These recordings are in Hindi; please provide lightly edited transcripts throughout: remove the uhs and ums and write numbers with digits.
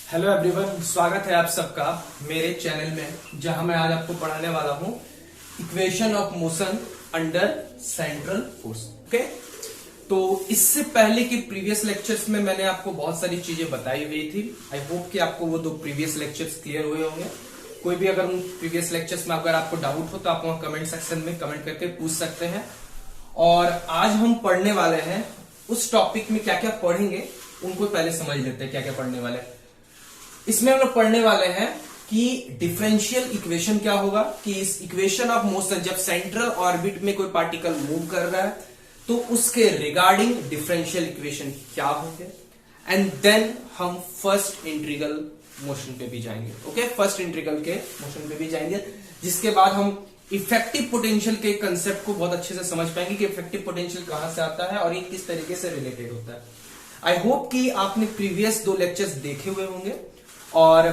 हेलो एवरीवन, स्वागत है आप सबका मेरे चैनल में, जहां मैं आज आपको पढ़ाने वाला हूं equation of motion under central force. Okay, तो इससे पहले के प्रीवियस लेक्चर्स में मैंने आपको बहुत सारी चीजें बताई हुई थी। आई होप कि आपको वो 2 प्रीवियस लेक्चर्स क्लियर हुए होंगे। कोई भी अगर उन प्रीवियस लेक्चर्स में अगर आपको डाउट हो तो आप वहां कमेंट सेक्शन में कमेंट करके पूछ सकते हैं। और आज हम पढ़ने वाले हैं उस टॉपिक में क्या क्या पढ़ेंगे उनको पहले समझ लेते हैं क्या क्या पढ़ने वाले हैं। इसमें हम लोग पढ़ने वाले हैं कि डिफरेंशियल इक्वेशन क्या होगा, कि इस इक्वेशन ऑफ मोशन जब सेंट्रल ऑर्बिट में कोई पार्टिकल मूव कर रहा है तो उसके रिगार्डिंग डिफरेंशियल इक्वेशन क्या होंगे। एंड देन हम फर्स्ट इंटीग्रल मोशन पे भी जाएंगे। ओके, फर्स्ट इंटीग्रल के मोशन पे भी जाएंगे, जिसके बाद हम इफेक्टिव पोटेंशियल के कंसेप्ट को बहुत अच्छे से समझ पाएंगे कि इफेक्टिव पोटेंशियल कहां से आता है और ये किस तरीके से रिलेटेड होता है। आई होप कि आपने प्रीवियस 2 लेक्चर्स देखे हुए होंगे और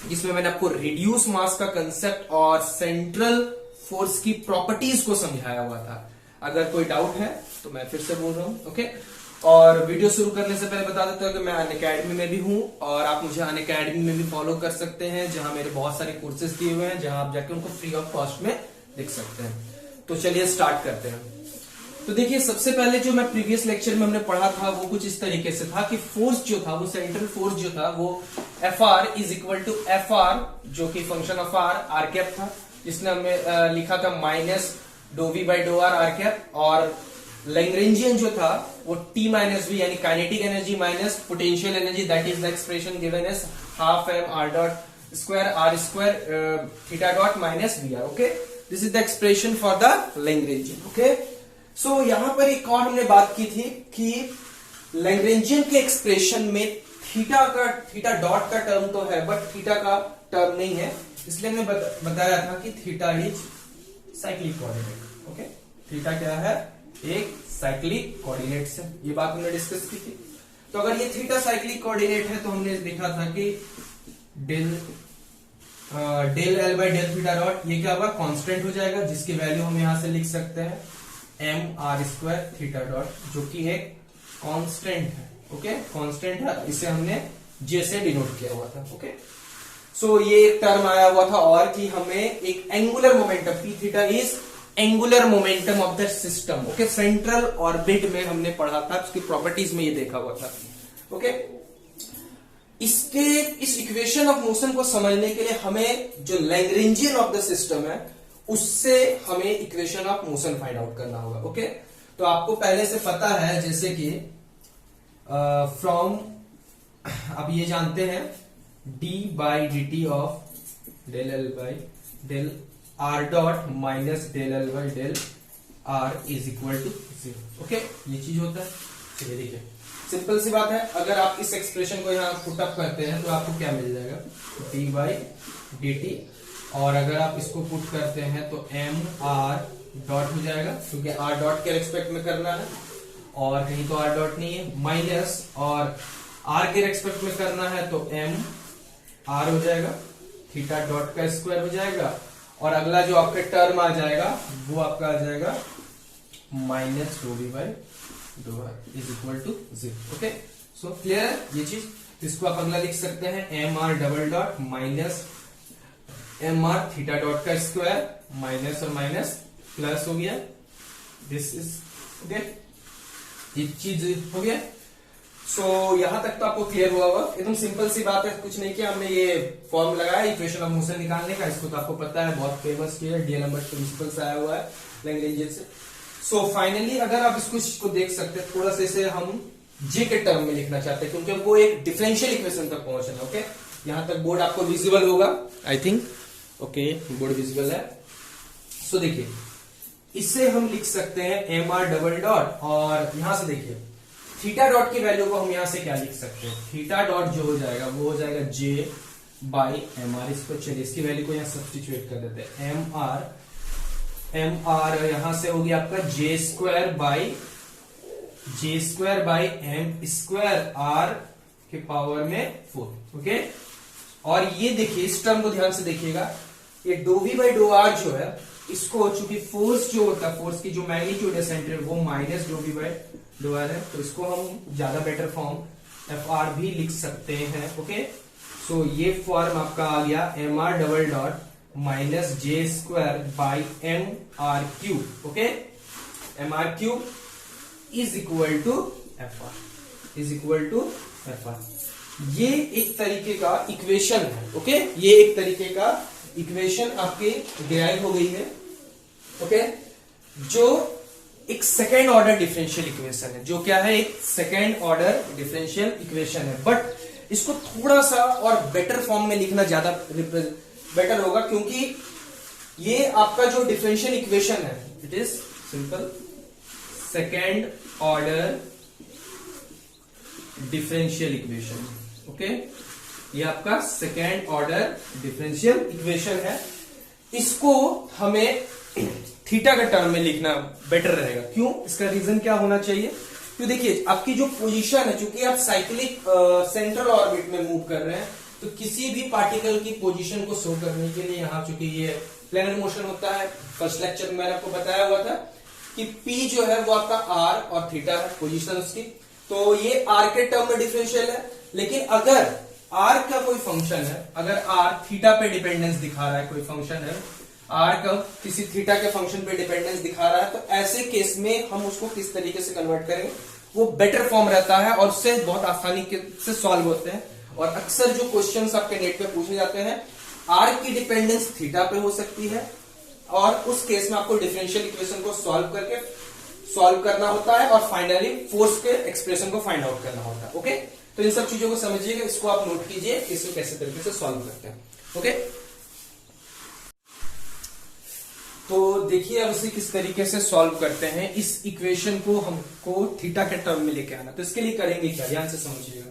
जिसमें मैंने आपको रिड्यूस मास का कंसेप्ट और सेंट्रल फोर्स की प्रॉपर्टीज को समझाया हुआ था। अगर कोई डाउट है तो मैं फिर से बोल रहा हूं। ओके, और वीडियो शुरू करने से पहले बता देता हूं कि मैं अनअकैडमी में भी हूं और आप मुझे अनअकैडमी में भी फॉलो कर सकते हैं, जहां मेरे बहुत सारे कोर्सेज दिए हुए हैं, जहां आप जाके उनको फ्री ऑफ कॉस्ट में देख सकते हैं। तो चलिए स्टार्ट करते हैं। तो देखिए, सबसे पहले जो मैं प्रीवियस लेक्चर में हमने पढ़ा था वो कुछ इस तरीके से था कि फोर्स जो था, वो सेंट्रल फोर्स जो था वो Fr is equal to Fr, जो कि फंक्शन ऑफ आर कैप था, जिसने हमें लिखा था minus dough we by dough R cap. और लैग्रेंजियन जो था वो T माइनस वी, यानी kinetic energy minus potential energy, that is the expression given as half m r dot square r square theta dot minus V R. Okay, this is the expression for the Lagrangian. Okay, so यहां पर एक और हमने बात की थी कि लैग्रेंजियन के एक्सप्रेशन में थीटा डॉट का टर्म तो है बट थीटा का टर्म नहीं है, इसलिए हमने बताया था कि theta is cyclic coordinate. Okay, theta क्या है, एक साइक्लिक कोऑर्डिनेट है, ये बात हमने डिस्कस की थी। तो अगर ये थीटा साइक्लिक कोऑर्डिनेट है तो हमने देखा था कि del L by del theta dot ये क्या होगा, कांस्टेंट हो जाएगा, जिसकी वैल्यू हम यहां से लिख सकते हैं M R square theta dot, जो कि एक कांस्टेंट है। ओके, कांस्टेंट है, इसे हमने जे से डिनोट किया हुआ था। ओके, सो ये एक टर्म आया हुआ था और कि हमें एक angular momentum P theta is angular momentum of the system. Okay, central orbit में हमने पढ़ा था, उसकी प्रॉपर्टीज में ये देखा हुआ था। ओके, इस इक्वेशन ऑफ मोशन को समझने के लिए हमें जो लैग्रेंजियन ऑफ द सिस्टम है उससे हमें equation of motion find out करना होगा। ओके, तो आपको पहले से पता है, जैसे कि फ्रॉम अब ये जानते हैं d by D T of del L by del R dot minus del L by del R is equal to 0। Okay, ये चीज होता है। चलिए देखिए, सिंपल सी बात है, अगर आप इस एक्सप्रेशन को यहां पुट अप करते हैं तो आपको क्या मिल जाएगा, d बाई डी टी, और अगर आप इसको पुट करते हैं तो एम आर डॉट हो जाएगा, क्योंकि आर डॉट के रेस्पेक्ट में करना है और कहीं तो आर डॉट नहीं है, माइनस और आर के रेस्पेक्ट में करना है तो एम आर हो जाएगा, थीटा डॉट का स्क्वायर हो जाएगा, और अगला जो आपका टर्म आ जाएगा वो आपका आ जाएगा minus dough we by dough R is equal to 0। Okay, so clear है ये चीज। इसको आप अगला लिख सकते हैं M R double dot minus M R theta dot का स्क्वायर, माइनस और माइनस प्लस हो गया, दिस इज ओके, ये चीज हो गया। सो यहां तक तो आपको क्लियर हुआ होगा, एकदम सिंपल सी बात है, कुछ नहीं किया हमने, ये फॉर्म लगाया इक्वेशन ऑफ मोशन निकालने का। इसको तो आपको पता है, बहुत फेमस किया है, डीएलएम्बर्ट प्रिंसिपल से आया हुआ है लैग्रेंजियन से। सो फाइनली अगर आप इसको देख सकते हैं, थोड़ा सा इसे हम जे के टर्म में लिखना चाहते हैं, क्योंकि हमको एक डिफरेंशियल इक्वेशन तक पहुंचना। ओके, यहां तक बोर्ड आपको विजिबल होगा I think. Okay, board visible है। सो देखिए, इससे हम लिख सकते हैं एम आर डबल डॉट, और यहां से देखिए थीटा डॉट की वैल्यू को हम यहां से क्या लिख सकते हैं, थीटा डॉट जो हो जाएगा वो हो जाएगा जे बाई एम आर। इसको चलिए इसकी वैल्यू को यहां सब्स्टिट्यूट कर देते हैं, एम आर यहां से होगी आपका जे square by M square R के पावर में 4। ओके, और ये देखिए इस टर्म को ध्यान से देखिएगा, ये del we by dough R जो है, इसको चूंकि फोर्स जो होता है, फोर्स की जो मैग्नीट्यूड है सेंटर, वो minus dough we by dough R है, तो इसको हम ज्यादा बेटर फॉर्म एफ आर भी लिख सकते हैं। ओके, सो ये फॉर्म आपका आ गया M are double dot minus J square by M R cube. Okay, M are cube is equal to F R, is equal to F R. ये एक तरीके का इक्वेशन है। ओके, ये एक तरीके का इक्वेशन आपके डिराइव हो गई है। ओके, जो एक सेकेंड ऑर्डर डिफरेंशियल इक्वेशन है, जो क्या है, एक सेकेंड ऑर्डर डिफरेंशियल इक्वेशन है। बट इसको थोड़ा सा और बेटर फॉर्म में लिखना ज्यादा बेटर होगा, क्योंकि ये आपका जो डिफरेंशियल इक्वेशन है, it is simple second order differential equation. Okay, ये आपका सेकेंड ऑर्डर डिफरेंशियल इक्वेशन है। इसको हमें थीटा के टर्म में लिखना बेटर रहेगा। क्यों? इसका रीजन क्या होना चाहिए? तो देखिए, आपकी जो पोजीशन है, चूंकि आप साइक्लिक सेंट्रल ऑर्बिट में मूव कर रहे हैं, तो किसी भी पार्टिकल की पोजीशन को शो करने के लिए यहाँ चूंकि ये प्लेनर मोशन होता है, फर्स्ट लेक्चर में मैंने आपको बताया हुआ था कि P जो है वो आपका R और थीटा है पोजीशन उसकी, तो ये R के टर्म में डिफरेंशियल है। लेकिन अगर R का कोई फंक्शन है, अगर R थीटा पे डिपेंडेंस दिखा रहा है, कोई फंक्शन है R का किसी थीटा के फंक्शन पे डिपेंडेंस दिखा रहा है, तो ऐसे केस में हम उसको किस तरीके से कन्वर्ट करेंगे, वो बेटर फॉर्म रहता है और उससे बहुत आसानी से सॉल्व होते हैं। और अक्सर जो क्वेश्चंस आपके नेट पे पूछे जाते हैं, R की डिपेंडेंस थीटा पे हो सकती है, और उस केस में आपको डिफरेंशियल इक्वेशन को सॉल्व करना होता है और फाइनली फोर्स के एक्सप्रेशन को फाइंड आउट करना होता है। ओके, तो इन सब चीजों को समझिएगा, इसको आप नोट कीजिए कि इसको कैसे तरीके से सॉल्व करते हैं। ओके, तो देखिए अब इसे किस तरीके से सॉल्व करते हैं। इस इक्वेशन को हमको थीटा के टर्म में लेके आना, तो इसके लिए करेंगे क्या, ध्यान से समझिएगा।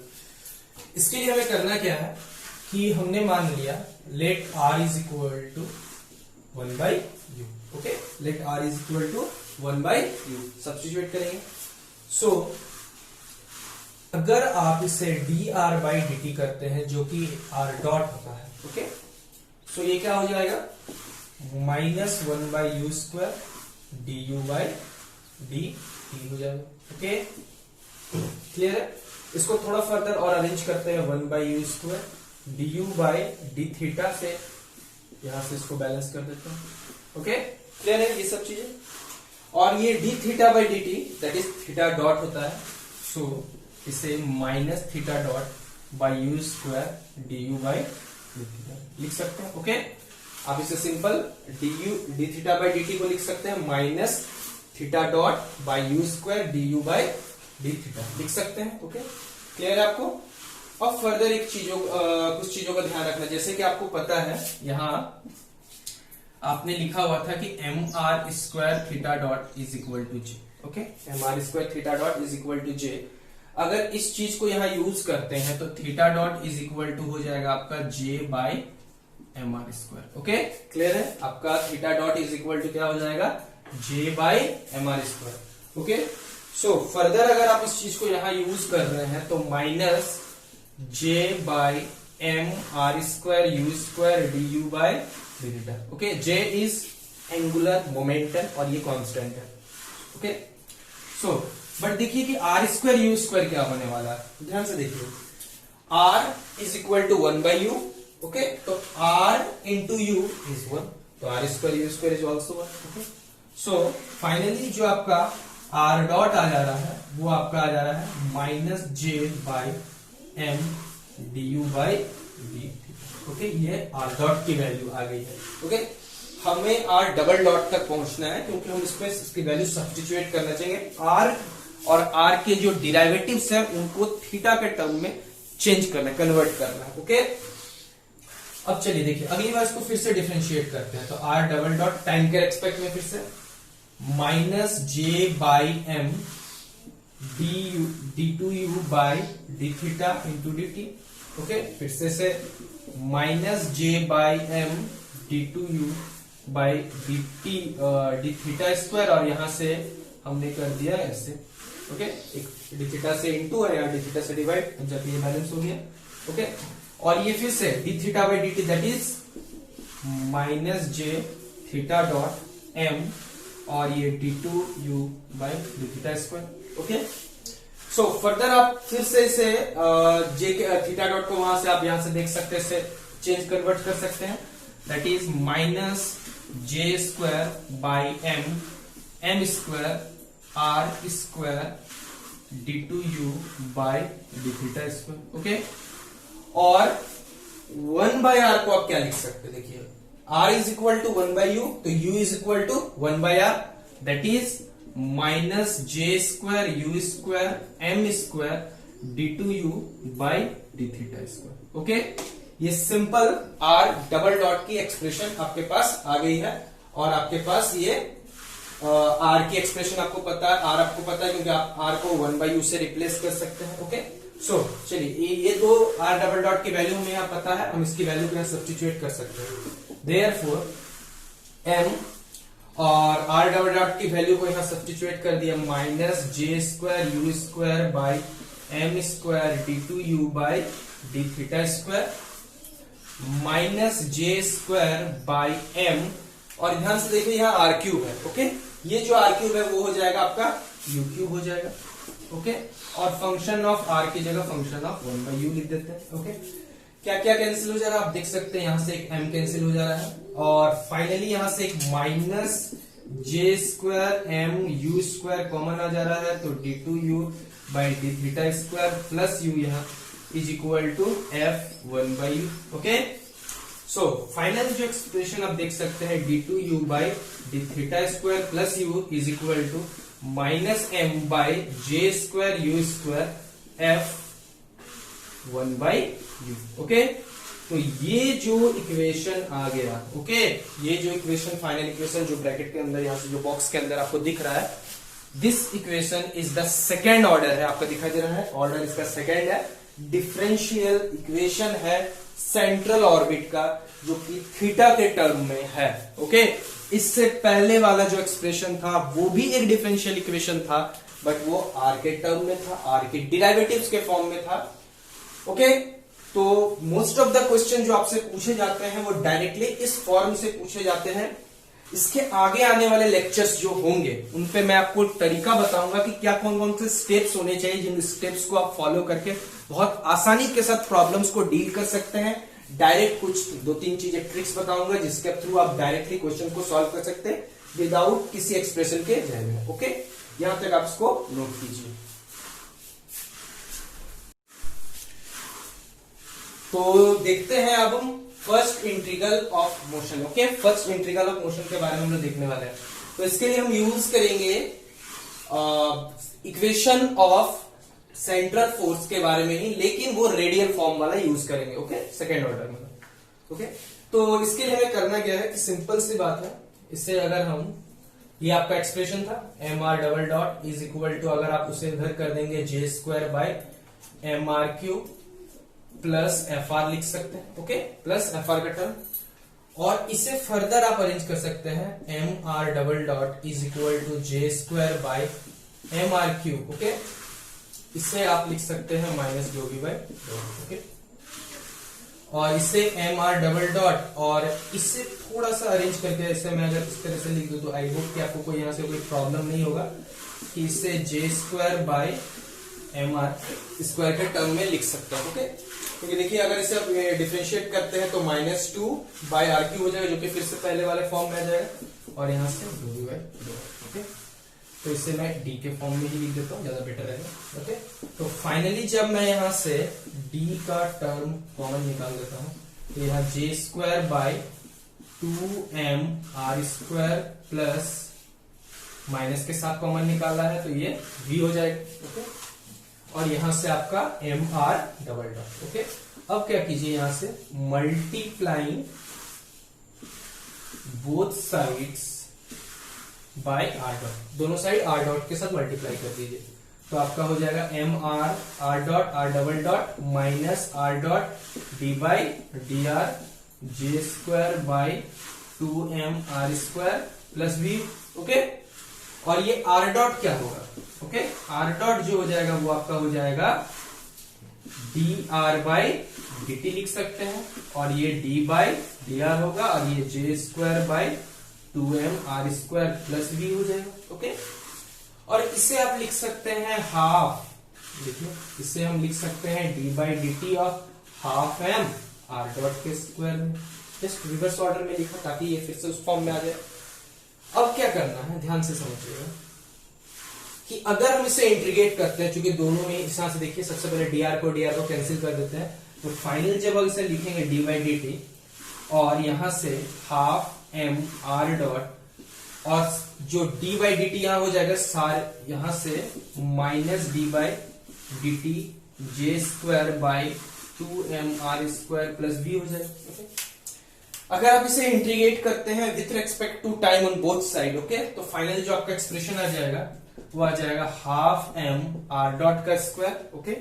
इसके लिए हमें करना क्या है कि हमने मान लिया let r is equal to 1 by u. Okay, let r is equal to 1 by u substitute करेंगे। सो अगर आप इसे dr बाई dt करते हैं, जो कि r डॉट होता है, ओके, सो ये क्या हो जाएगा, minus 1 by you square d u by D T हो जाएगा। ओके, क्लियर है? इसको थोड़ा फर्दर और अरेंज करते हैं, 1 by you square d u by D theta से, यहां से इसको बैलेंस कर देते हैं। ओके, क्लियर है ये सब चीजें? और ये D theta by D t that is theta dot होता है, सो इसे minus theta dot by you square d u by D theta लिख सकते हैं। ओके, आप इसे simple D theta by D T को लिख सकते हैं minus theta dot by you square d u by D theta लिख सकते हैं। ओके, क्लियर है आपको? और फर्दर एक कुछ चीजों का ध्यान रखना, जैसे कि आपको पता है यहां आपने लिखा हुआ था कि M are square theta dot is equal to J. Okay, M are square theta dot is equal to J. अगर इस चीज को यहां यूज करते हैं तो theta dot is equal to हो जाएगा आपका J by M R square. Okay, clear है? आपका theta dot is equal to क्या हो जाएगा, J by M R square. Okay, so further अगर आप इस चीज को यहां यूज कर रहे हैं तो minus j by M R square you square d u by D theta. Okay, j is angular momentum और ये कांस्टेंट है। ओके, सो बट देखिए कि आर स्क्वायर यू स्क्वायर क्या होने वाला है, ध्यान से देखिए, r is equal to 1 by u. Okay, तो r इंटू यू इज 1, तो r square you square is also 1। Okay, so finally जो आपका r डॉट आ जा रहा है वो आपका आ जा रहा है minus j by m d u by d. Okay, ये r डॉट की वैल्यू आ गई है। ओके, हमें r डबल डॉट तक पहुंचना है, क्योंकि हम इसमें इसकी वैल्यू सब्स्टिट्यूट करना चाहिए। r और r के जो डिराइवेटिव्स हैं उनको थीटा के टर्म में चेंज करना है, कन्वर्ट करना है। ओके, अब चलिए देखिए अगली बार इसको फिर से डिफरेंशिएट करते हैं, तो r डबल डॉट टाइम के रेस्पेक्ट में फिर से minus j by m d two you by D theta into d t. Okay, फिर से minus j by m d two you by D t d theta square, और यहां से हमने कर दिया ऐसे। ओके, एक डी थीटा से इंटू है या डी थीटा से डिवाइड, जब ये बैलेंस हो गया। ओके, और ये फिर से d theta by D t that is minus j theta dot m, और ये d two you by D theta square. Okay, so further आप फिर से इसे जे थीटा डॉट को वहां से आप यहां से देख सकते हैं, इसे चेंज कन्वर्ट कर सकते हैं। That is minus J square by M square r square d two you by D theta square. Okay, और 1/r को आप क्या लिख सकते हैं, देखिए r is equal to 1/u, तो u is equal to 1/r, that is minus J square you square m square d two you by D theta square. Okay, ये सिंपल r डबल डॉट की एक्सप्रेशन आपके पास आ गई है, और आपके पास ये r की एक्सप्रेशन आपको पता है, r आपको पता है क्योंकि आप r को 1/u से रिप्लेस कर सकते हैं। ओके, सो चलिए ये दो r डबल डॉट की वैल्यू हमें यहाँ पता है, हम इसकी वैल्यू को यहाँ सब्स्टिट्यूट कर सकते हैं। देयरफॉर m और r डबल डॉट की वैल्यू को यहाँ सब्स्टिट्यूट कर दिया, minus J square you square by M square d two you by D theta square, minus J square by m, और ध्यान से देखिए यहाँ आर क्यूब है। ओके, ये जो आर क्यूब है वो हो जाएगा आपका यू क्यूब हो जाएगा। ओके, और फंक्शन ऑफ आर की जगह फंक्शन ऑफ 1/u लिख देते हैं। ओके, क्या क्या कैंसिल हो जा रहा है आप देख सकते हैं, यहां से एक m कैंसिल हो जा रहा है, और फाइनली यहां से एक माइनस जे square M U square common आ जा रहा है, तो D two you by D theta square plus U यहाँ is equal to f 1/u। Okay, so final जो एक्सप्रेशन आप देख सकते हैं D two you by D theta square plus U is equal to minus M by J square you square F 1/u। Okay, तो ये जो इक्वेशन आ गया, ओके, ये जो इक्वेशन फाइनल इक्वेशन जो ब्रैकेट के अंदर यहां से जो बॉक्स के अंदर आपको दिख रहा है, this equation is the second order है, आपका दिखाई दे रहा है, ऑर्डर इसका सेकेंड है, डिफरेंशियल इक्वेशन है सेंट्रल ऑर्बिट का, जो कि थीटा के टर्म में है। ओके, इससे पहले वाला जो एक्सप्रेशन था वो भी एक डिफरेंशियल इक्वेशन था, बट वो आर के टर्म में था, आर के डिराइवेटिव्स के फॉर्म में था। ओके, तो मोस्ट ऑफ द क्वेश्चन जो आपसे पूछे जाते हैं वो डायरेक्टली इस फॉर्म से पूछे जाते हैं। इसके आगे आने वाले लेक्चर्स जो होंगे उन पे मैं आपको तरीका बताऊंगा कि क्या कौन कौन से स्टेप्स होने चाहिए, जिन स्टेप्स को आप फॉलो करके बहुत आसानी के साथ प्रॉब्लम्स को डील कर सकते हैं। डायरेक्ट कुछ 2-3 चीजें ट्रिक्स बताऊंगा जिसके थ्रू आप डायरेक्टली क्वेश्चन को सॉल्व कर सकते हैं विदाउट किसी एक्सप्रेशन के जरिए। ओके, यहां तक आप इसको नोट कीजिए। तो देखते हैं अब हम first integral of motion. Okay, first integral of motion के बारे में हम लोग देखने वाले हैं। तो इसके लिए हम यूज करेंगे इक्वेशन ऑफ सेंट्रल फोर्स के बारे में ही, लेकिन वो रेडियल फॉर्म वाला यूज करेंगे। ओके, सेकेंड ऑर्डर में। ओके, तो इसके लिए हमें करना क्या है कि सिंपल सी बात है, इससे अगर हम, ये आपका एक्सप्रेशन था m are double dot is equal to, अगर आप उसे इधर कर देंगे j square by m are cube plus f r लिख सकते हैं। ओके, प्लस एफ आर का टर्म, और इसे फर्दर आप अरेंज कर सकते हैं M R double dot is equal to j square by m are cube. Okay, इसे आप लिख सकते हैं माइनस डो बी बाय डो। ओके, और इसे एम आर डबल डॉट, और इसे थोड़ा सा अरेंज करके इसे मैं अगर इस तरह से लिख दूं तो आई होप कि आपको कोई यहां से कोई प्रॉब्लम नहीं होगा कि इसे j square by m are square के टर्म में लिख सकते हैं। ओके, क्योंकि देखिए अगर इसे आप डिफरेंशिएट करते हैं तो माइनस 2 बाय आर क्यूब हो जाएगा, जो कि फिर से पहले वाले फॉर्म में आ जाएगा, और यहां से डो बी बाय डो। ओके, तो इसे मैं डी के फॉर्म में ही लिख देता हूं, ज्यादा बेटर रहेगा। ओके, तो फाइनली जब मैं यहां से डी का टर्म कॉमन निकाल देता हूं, तो यहाँ j square by 2m r square plus minus के साथ कॉमन निकाला है तो ये v हो जाएगा। ओके, और यहां से आपका m are double dot. Okay, अब क्या कीजिए, यहां से multiplying both sides by r dot, दोनों साइड आर डॉट के साथ मल्टीप्लाई कर दीजिए, तो आपका हो जाएगा m r dot r double dot minus r dot d by d r j square by 2m r square plus v। Okay, और ये आर डॉट क्या होगा? ओके, आर डॉट जो हो जाएगा वो आपका हो जाएगा D R by D T लिख सकते हैं, और ये डी बाई डी आर होगा, और ये j square by 2m r square plus v हो जाएगा। ओके, और इसे आप लिख सकते हैं हाफ देखिए इसे हम लिख सकते हैं d/dt of half m r dot के स्क्वायर में। जस्ट रिवर्स ऑर्डर में लिखा ताकि ये फिर से उस फॉर्म में आ जाए। अब क्या करना है, ध्यान से समझिएगा कि अगर हम इसे इंटीग्रेट करते हैं, चूंकि दोनों में इस तरह से देखिए, सबसे पहले dr को कैंसिल कर देते हैं, तो फाइनल जब हम इसे लिखेंगे d/dt और यहां से हाफ एम आर डॉट, और जो d/dt यहां हो जाएगा सारे यहां से minus d/dt J square by 2mr square plus v हो जाएगा। okay? अगर आप इसे इंटीग्रेट करते हैं with respect to time on both side, okay, तो फाइनल जो आपका एक्सप्रेशन आ जाएगा वो आ जाएगा हाफ एम आर डॉट का स्क्वायर, ओके,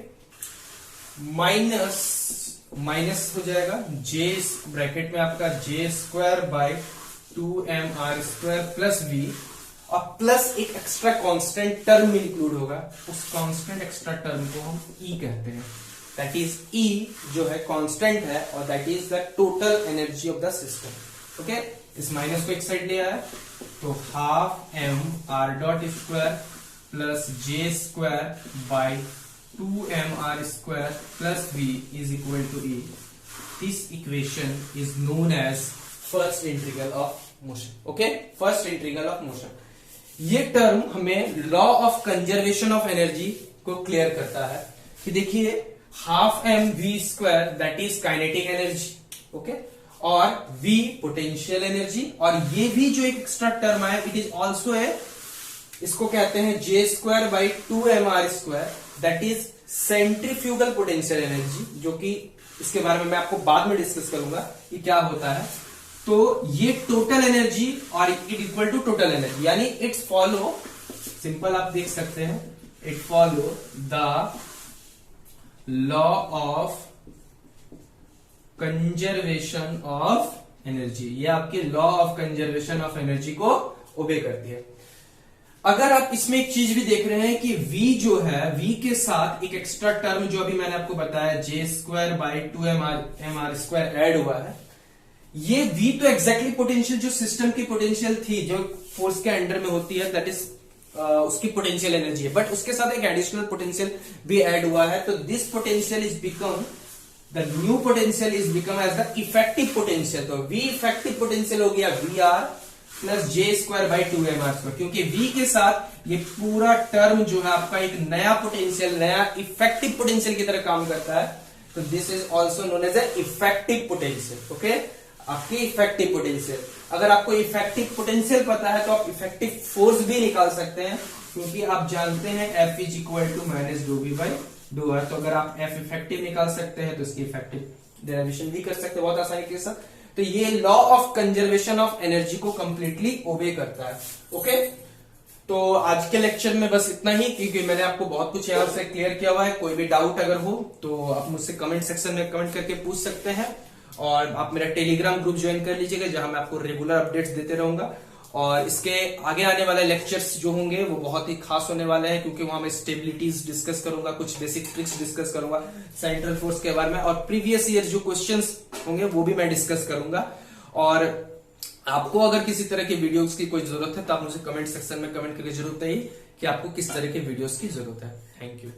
माइनस हो जाएगा जे ब्रैकेट में आपका जे square by 2mr square plus v, और प्लस एक एक्स्ट्रा कांस्टेंट टर्म इंक्लूड होगा। उस कांस्टेंट एक्स्ट्रा टर्म को हम E कहते हैं, दैट इज E जो है कांस्टेंट है, और that is the total energy of the system. Okay, इस माइनस को एक साइड ले आया तो half m r dot square plus j square by 2mr square plus v is equal to E। This equation is known as first integral of motion. Okay, first integral of motion. ये टर्म हमें law of conservation of energy को क्लियर करता है कि देखिए half m v square that is kinetic energy, okay, और v पोटेंशियल एनर्जी, और ये भी जो एक एक्स्ट्रा टर्म है इट इज ऑल्सो ए, इसको कहते हैं जे square by 2mr square that is centrifugal potential energy, जो कि इसके बारे में मैं आपको बाद में डिस्कस करूंगा कि क्या होता है। तो ये टोटल एनर्जी और it equal to total energy, यानी इट्स फॉलो, सिंपल आप देख सकते हैं, it follow the law of conservation of energy. ये आपके law of conservation of energy को ओबे करती है। अगर आप इसमें एक चीज भी देख रहे हैं कि v जो है, v के साथ एक एक्स्ट्रा टर्म जो अभी मैंने आपको बताया जे square by 2mr square add हुआ है, ये v तो एग्जैक्टली पोटेंशियल जो सिस्टम की पोटेंशियल थी जो फोर्स के अंडर में होती है, दैट इज उसकी पोटेंशियल एनर्जी है, बट उसके साथ एक एडिशनल पोटेंशियल भी ऐड हुआ है। तो this potential is become the new potential is become as the effective potential. तो v इफेक्टिव पोटेंशियल हो गया Vr plus j square by 2mr square, क्योंकि v के साथ ये पूरा टर्म जो है आपका एक नया पोटेंशियल, नया इफेक्टिव पोटेंशियल की तरह काम करता है। तो this is also known as a effective potential. Okay, आपकी इफेक्टिव पोटेंशियल, अगर आपको इफेक्टिव पोटेंशियल पता है तो आप इफेक्टिव फोर्स भी निकाल सकते हैं, क्योंकि आप जानते हैं F is equal to minus dough we by dough r. तो अगर आप F इफेक्टिव निकाल सकते हैं तो इसकी इफेक्टिव डेरिवेशन भी कर सकते हैं बहुत आसानी के साथ। तो ये law of conservation of energy को कंप्लीटली ओबे करता है। ओके, तो आज के लेक्चर में बस इतना ही, क्योंकि मैंने आपको बहुत कुछ यहाँ से क्लियर किया हुआ है। कोई भी डाउट अगर हो तो आप मुझसे कमेंट सेक्शन में कमेंट करके पूछ सकते हैं, और आप मेरा टेलीग्राम ग्रुप ज्वाइन कर लीजिएगा जहां मैं आपको रेगुलर अपडेट्स देते रहूंगा। और इसके आगे आने वाले लेक्चर्स जो होंगे वो बहुत ही खास होने वाले हैं, क्योंकि वहां मैं स्टेबिलिटीज डिस्कस करूंगा, कुछ बेसिक ट्रिक्स डिस्कस करूंगा सेंट्रल फोर्स के बारे में, और प्रीवियस ईयर जो क्वेश्चंस होंगे वो भी मैं डिस्कस करूंगा। और आपको अगर किसी तरह की वीडियोस की कोई जरूरत है तो आप मुझे कमेंट सेक्शन में कमेंट करके जरूर बताइए कि आपको किस तरह के वीडियोस की जरूरत है। Thank you.